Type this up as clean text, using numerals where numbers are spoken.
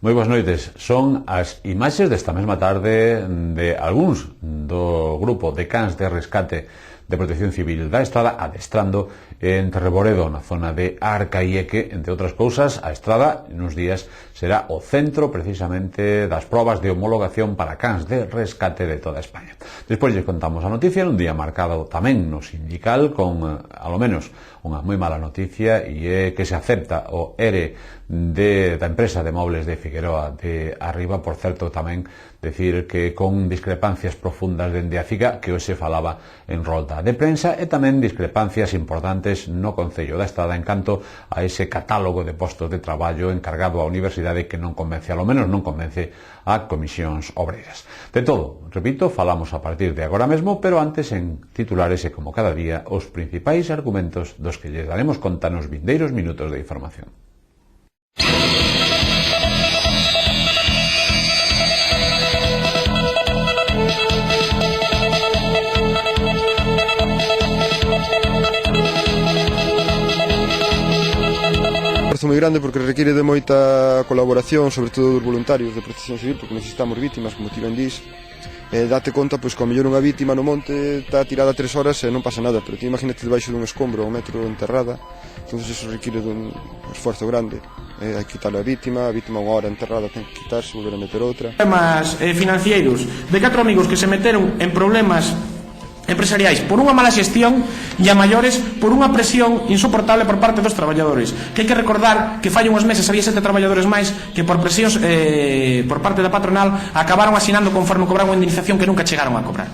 Moi boas noites. Son as imaxes desta mesma tarde de algúns do grupo de cans de rescate de Protección Civil da Estrada adestrando en Reboredo, na zona de Arcaieque. Entre outras cousas, a Estrada, nos días, será o centro precisamente das probas de homologación para cans de rescate de toda España. Despois lles contamos a noticia nun día marcado tamén no sindical con, alo menos, unha moi mala noticia, e é que se acepta o ERE da empresa de mobles de Figueroa de Arriba. Por certo, tamén decir que con discrepancias profundas dende a CIGA, que hoxe falaba en rolda de prensa, e tamén discrepancias importantes no Concello da Estrada en canto a ese catálogo de postos de traballo encargado á universidade que non convence, alo menos non convence a comisións obreiras. De todo, repito, falamos a partir de agora mesmo, pero antes en titulares e como cada día os principais argumentos dos que lles daremos conta nos vindeiros minutos de información. Moi grande porque requiere de moita colaboración, sobre todo dos voluntarios de Protección Civil, porque necesitamos vítimas, como ti ben dís. Date conta, pois, que ao mellor unha vítima no monte está tirada 3 horas e non pasa nada, pero ti imagínate debaixo dun escombro, 1 metro enterrada, entonces eso requiere dun esforzo grande. Hai que quitar a vítima 1 hora enterrada, ten que quitarse, volver a meter outra. Problemas financeiros de 4 amigos que se meteron en problemas empresariais por unha mala xestión e a maiores por unha presión insoportable por parte dos traballadores, que hai que recordar que fai uns meses había 7 traballadores máis que por presións por parte da patronal acabaron asinando conforme cobraron unha indemnización que nunca chegaron a cobrar.